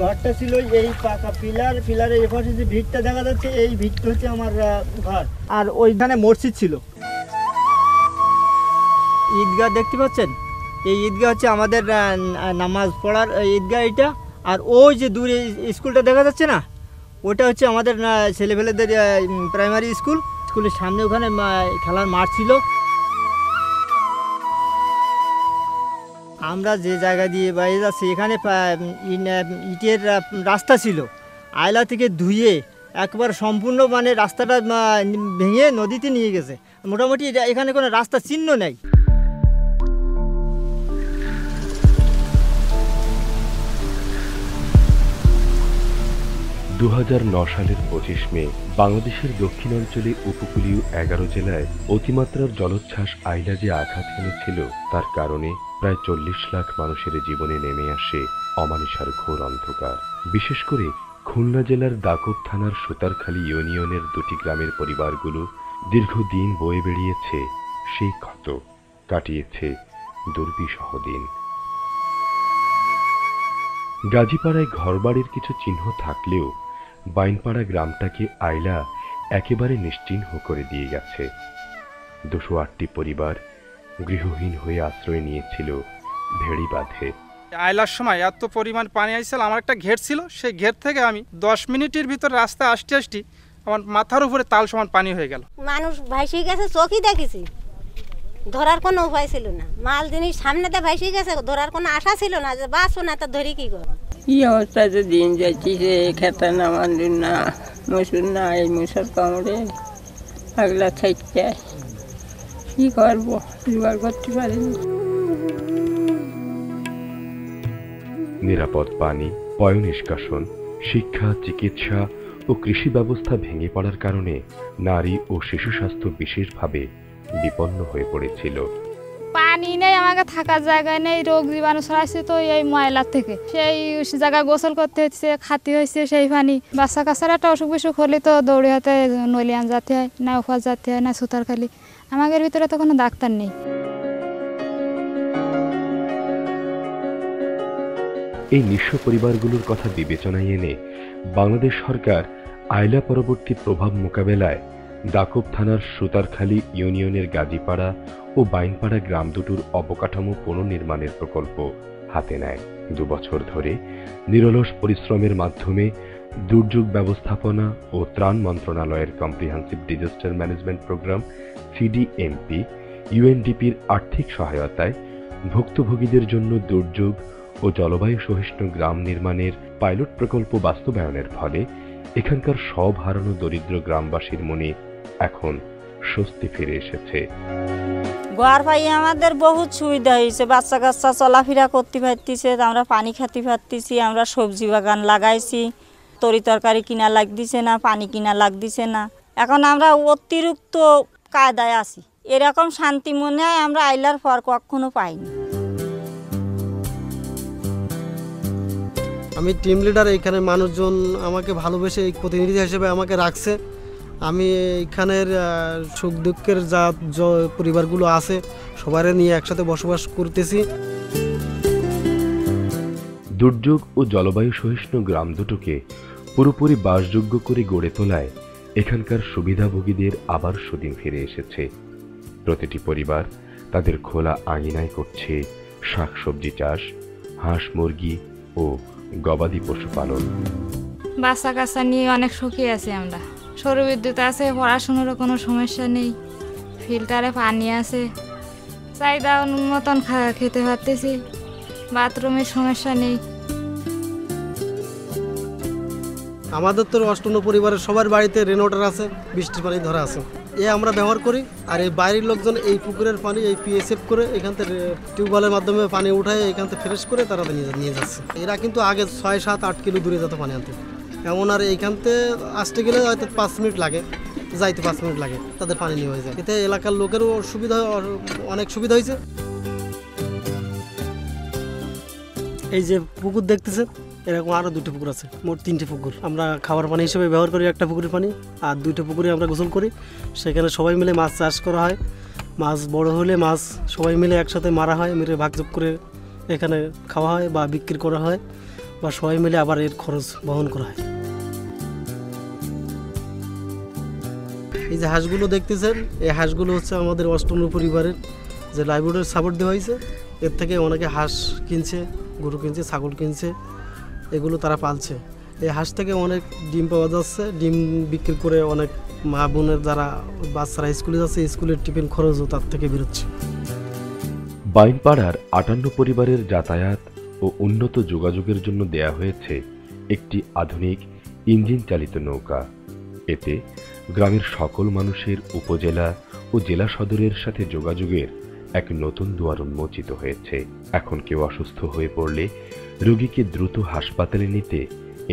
ঘরটা ছিল এই পাকা পিলারের এপাশে যে ভিতটা দেখা যাচ্ছে, এই ভিতটা হচ্ছে আমার ঘর। আর ওইখানে মসজিদ ছিল। ঈদগাহ দেখতে পাচ্ছেন, এই ঈদগাহ হচ্ছে আমাদের নামাজ পড়ার ঈদগাহ এটা। আর ওই যে দূরে স্কুলটা দেখা যাচ্ছে না, ওটা হচ্ছে আমাদের ছেলেপেলেদের প্রাইমারি স্কুল। স্কুলের সামনে ওখানে খেলার মাঠ ছিল। আমরা যে জায়গা দিয়ে বাইরে যাচ্ছি, এখানে ইটের রাস্তা ছিল। আয়লা থেকে ধুয়ে একবার সম্পূর্ণ মানে রাস্তাটা ভেঙে নদীতে নিয়ে গেছে। মোটামুটি এখানে কোনো রাস্তা চিহ্ন নেই। 2009 সালের 25 মে বাংলাদেশের দক্ষিণাঞ্চলে উপকূলীয় 11 জেলায় অতিমাত্রার জলোচ্ছ্বাস আইলা যে আঘাত হেনেছিল, তার কারণে প্রায় 40 লাখ মানুষের জীবনে নেমে আসে অমানিসার ঘোর অন্ধকার। বিশেষ করে খুলনা জেলার দাকব থানার সুতারখালী ইউনিয়নের 2টি গ্রামের পরিবারগুলো দীর্ঘদিন বয়ে বেড়িয়েছে সেই ক্ষত, কাটিয়েছে দুর্বিষহ দিন। গাজীপাড়ায় ঘরবাড়ির কিছু চিহ্ন থাকলেও বাইনপাড়া গ্রামটাকে আইলা একেবারে নিশ্চিহ্ন করে দিয়ে গেছে। 208টি পরিবার গৃহহীন হয়ে আশ্রয় নিয়েছিল ভেড়ি বাঁধে। আইলার সময় এত পরিমাণ পানি আইছিল, আমার একটা ঘেট ছিল, সেই ঘেট থেকে আমি 10 মিনিটের ভিতর রাস্তা আসতে আমার মাথার উপরে তাল সমান পানি হয়ে গেল। মানুষ ভাসি গেছে, চোখই দেখেছি, ধরার কোনো উপায় ছিল না। মাল জিনিস সামনেতে ভাসি গেছে, ধরার কোনো আশা ছিল না যে বাঁচবো না, তা ধরি কি করবো। কি অবস্থা যে দিন যাচ্ছি, যে খেতে না মানলুন না, মসুর না, এই মশার কামড়ে আগলা থাকতে কি করবো, জোগাড় করতে পারিনি। নিরাপদ পানি, পয় নিষ্কাশন, শিক্ষা, চিকিৎসা ও কৃষি ব্যবস্থা ভেঙে পড়ার কারণে নারী ও শিশু স্বাস্থ্য বিশেষভাবে বিপন্ন হয়ে পড়েছিল। পানি নেই, আমাকে থাকার জায়গা নেই, রোগ জীবাণু ছড়াচ্ছে তো এই ময়লার থেকে। সেই জায়গায় গোসল করতে হচ্ছে, খাতে হচ্ছে সেই পানি। বাচ্চা কাচ্চার একটা অসুখ বিসুখ হলে তো দৌড়ে হাতে নলিয়ান যেতে হয়, না ওফাজ যেতে হয়, না সুতারখালি। আমাদের ভিতরে তো কোনো ডাক্তার নেই। এই নিঃস্ব পরিবারগুলোর কথা বিবেচনায় এনে বাংলাদেশ সরকার আইলা পরবর্তী প্রভাব মোকাবেলায় দাকব থানার সুতারখালী ইউনিয়নের গাজীপাড়া ও বাইনপাড়া গ্রাম দুটোর অবকাঠামো পুনর্নির্মাণের প্রকল্প হাতে নেয়। 2 বছর ধরে নিরলস পরিশ্রমের মাধ্যমে দুর্যোগ ব্যবস্থাপনা ও ত্রাণ মন্ত্রণালয়ের কম্প্রিহেন্সিভ ডিজাস্টার ম্যানেজমেন্ট প্রোগ্রাম সিডিএমপি, ইউএনডিপির আর্থিক সহায়তায় ভুক্তভোগীদের জন্য দুর্যোগ ও জলবায়ু সহিষ্ণু গ্রাম নির্মাণের পাইলট প্রকল্প বাস্তবায়নের ফলে এখানকার সব হারানো দরিদ্র গ্রামবাসীর মনে এখন স্বস্তি ফিরে এসেছে। ঘর পাই আমাদের বহুত সুবিধা হয়েছে, বাচ্চা কাচ্চা চলাফেরা করতে পারতেছে, আমরা পানি খেতে পারতেছি, আমরা সবজি বাগান লাগাইছি, তরি তরকারি কিনা লাগতেছে না, পানি কিনা লাগতেছে না। এখন আমরা অতিরিক্ত কায়দায় আছি। এরকম শান্তি মনে হয় আমরা আইলার পর কখনো পাইনি। আমি টিম লিডার, এইখানে মানুষজন আমাকে ভালোবেসে এই প্রতিনিধি হিসেবে আমাকে রাখছে। আমি এইখানের সুখ দুঃখের যা পরিবারগুলো আছে সবাই নিয়ে একসাথে বসবাস করতেছি। দুর্যোগ ও জলবায়ু সহিষ্ণু গ্রাম দুটোকে পুরোপুরি বাসযোগ্য করে গড়ে তোলায় এখানকার সুবিধাভোগীদের আবার সুদিন ফিরে এসেছে। প্রতিটি পরিবার তাদের খোলা আঙিনায় করছে শাকসবজি চাষ, হাঁস মুরগি ও গবাদি পশুপালন। বাচ্চা কাচ্চা নিয়ে অনেক সুখী আছি আমরা। সৌর বিদ্যুৎ আছে, পড়াশোনারও কোনো সমস্যা নেই, ফিল্টারে পানি আছে, চাহিদা মতন খেতে পারতেছি, বাথরুমের সমস্যা নেই। আমাদের তো অষ্টন্ন পরিবারের সবার বাড়িতে রেনওয়াটার আছে, বৃষ্টির পানি ধরা আছে, এ আমরা ব্যবহার করি। আর এই বাইরের লোকজন এই পুকুরের পানি এই পিএসএফ করে এখান থেকে টিউবওয়েলের মাধ্যমে পানি উঠায় এখান থেকে ফ্রেশ করে তারা নিয়ে যাচ্ছে। এরা কিন্তু আগে 6, 7, 8 কিলো দূরে যেত পানি আনতে, এমন আর এইখান থেকে আসতে গেলে হয়তো 5 মিনিট লাগে, যাইতে 5 মিনিট লাগে, তাদের পানি নিয়ে হয়ে যায়। এতে এলাকার লোকেরও সুবিধা, অনেক সুবিধা হয়েছে। এই যে পুকুর দেখতেছেন, এরকম আরও 2টি পুকুর আছে, মোট 3টে পুকুর। আমরা খাবার পানি হিসেবে ব্যবহার করি একটা পুকুরের পানি, আর 2টা পুকুরে আমরা গোসল করি। সেখানে সবাই মিলে মাছ চাষ করা হয়। মাছ বড় হলে মাছ সবাই মিলে একসাথে মারা হয়, মেরে ভাগযোগ করে এখানে খাওয়া হয় বা বিক্রি করা হয়। বা সবাই মিলে আবার এর খরচ বহন করা হয়। এই যে হাঁসগুলো দেখতেছেন, এই হাঁসগুলো হচ্ছে আমাদের অষ্টম পরিবারের যে লাইভলিহুডের সাপোর্ট দেওয়া হয়েছে। এর থেকে অনেকে হাঁস কিনছে, গরু কিনছে, ছাগল কিনছে, এগুলো তারা পালছে। এই হাঁস থেকে অনেক ডিম পাওয়া যাচ্ছে, ডিম বিক্রি করে অনেক মা বোনের যারা বাচ্চারা স্কুলে যাচ্ছে স্কুলের টিফিন খরচও তার থেকে বেরোচ্ছে। বাইনপাড়ার 58 পরিবারের যাতায়াত ও উন্নত যোগাযোগের জন্য দেয়া হয়েছে একটি আধুনিক ইঞ্জিন চালিত নৌকা। এতে গ্রামের সকল মানুষের উপজেলা ও জেলা সদরের সাথে যোগাযোগের এক নতুন দুয়ার উন্মোচিত হয়েছে। এখন কেউ অসুস্থ হয়ে পড়লে রোগীকে দ্রুত হাসপাতালে নিতে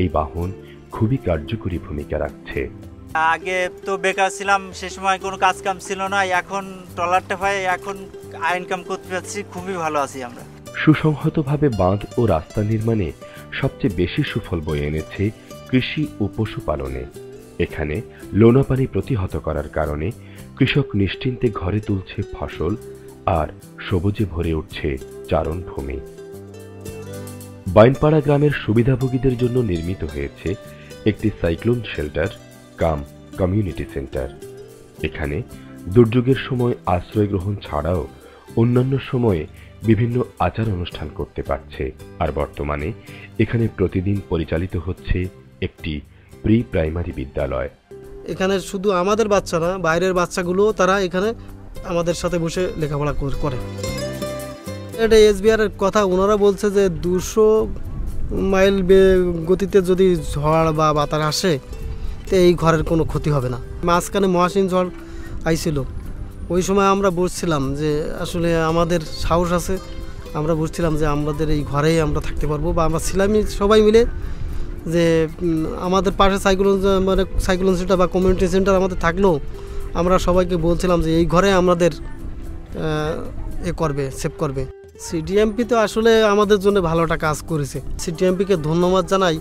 এই বাহন খুবই কার্যকরী ভূমিকা রাখছে। আগে তো বেকার ছিলাম, সে সময় কোনো কাজ কাম ছিল না, এখন ট্রলারটা পাই, এখন ইনকাম করতে পারছি, খুবই ভালো আছি আমরা। সুসংহতভাবে বাঁধ ও রাস্তা নির্মাণে সবচেয়ে বেশি সুফল বয়ে এনেছে কৃষি ও পশুপালনে। এখানে লোনা পানি প্রতিহত করার কারণে কৃষক নিশ্চিন্তে ঘরে তুলছে ফসল আর সবুজে ভরে উঠছে চারণভূমি। বাইনপাড়া গ্রামের সুবিধাভোগীদের জন্য নির্মিত হয়েছে একটি সাইক্লোন শেল্টার কাম কমিউনিটি সেন্টার। এখানে দুর্যোগের সময় আশ্রয় গ্রহণ ছাড়াও অন্যান্য সময়ে বিভিন্ন আচার অনুষ্ঠান করতে পারছে। আর বর্তমানে এখানে প্রতিদিন পরিচালিত হচ্ছে একটি প্রি প্রাইমারি বিদ্যালয়। এখানে শুধু আমাদের বাচ্চা না, বাইরের বাচ্চাগুলো তারা এখানে আমাদের সাথে বসে লেখাপড়া করে। এটা এসবিআর এর কথা, ওনারা বলছে যে 200 মাইল গতিতে যদি ঝড় বা বাতাস আসে তো এই ঘরের কোনো ক্ষতি হবে না। মাঝখানে মহাসিন ঝড় আইছিল, ওই সময় আমরা বসছিলাম যে আসলে আমাদের সাহস আছে, আমরা বুঝছিলাম যে আমাদের এই ঘরেই আমরা থাকতে পারবো, বা আমরা ছিলামই সবাই মিলে যে আমাদের পাশে সাইক্লোন সেন্টার বা কমিউনিটি সেন্টার আমাদের থাকলেও আমরা সবাইকে বলছিলাম যে এই ঘরে আমাদের সেভ করবে। সিডিএমপি তো আসলে আমাদের জন্য ভালোটা কাজ করেছে। সিডিএমপিকে ধন্যবাদ জানাই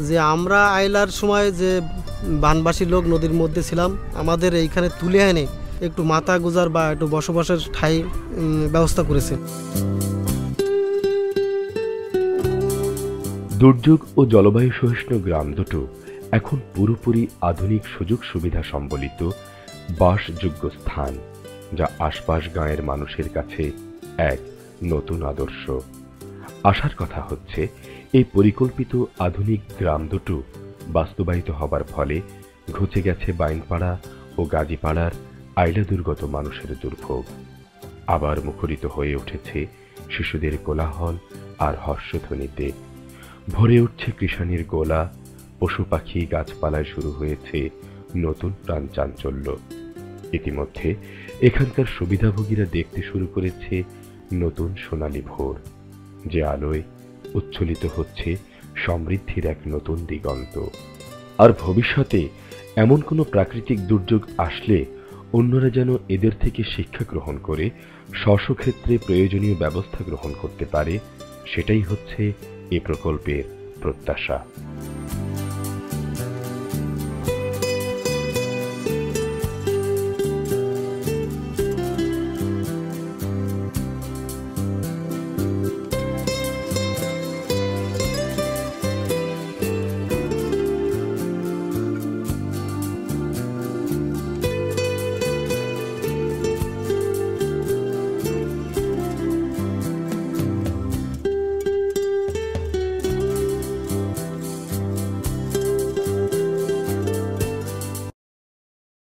যে আমরা আইলার সময় যে বানবাসী লোক নদীর মধ্যে ছিলাম, আমাদের এইখানে তুলে এনে একটু মাথা গুজার বা একটু বসবাসের ঠাঁই ব্যবস্থা করেছে। দুর্যোগ ও জলবায়ু সহিষ্ণু গ্রাম দুটো এখন পুরোপুরি আধুনিক সুযোগ সুবিধা সম্বলিত বাসযোগ্য স্থান, যা আশপাশ গাঁয়ের মানুষের কাছে এক নতুন আদর্শ। আশার কথা হচ্ছে এই পরিকল্পিত আধুনিক গ্রাম দুটো বাস্তবায়িত হবার ফলে ঘুচে গেছে বাইনপাড়া ও গাজীপাড়ার আইলা দুর্গত মানুষের দুর্ভোগ। আবার মুখরিত হয়ে উঠেছে শিশুদের কোলাহল আর হর্ষধ্বনিতে, ভরে উঠছে কৃষাণীর গোলা, পশু পাখি গাছপালায় শুরু হয়েছে নতুন প্রাণ চাঞ্চল্য। ইতিমধ্যে এখানকার সুবিধাভোগীরা দেখতে শুরু করেছে নতুন সোনালী ভোর, যে আলোয় উচ্ছ্বলিত হচ্ছে সমৃদ্ধির এক নতুন দিগন্ত। আর ভবিষ্যতে এমন কোনো প্রাকৃতিক দুর্যোগ আসলে অন্যরা যেন এদের থেকে শিক্ষা গ্রহণ করে স্বস্বক্ষেত্রে প্রয়োজনীয় ব্যবস্থা গ্রহণ করতে পারে, সেটাই হচ্ছে এ প্রকল্পের প্রত্যাশা।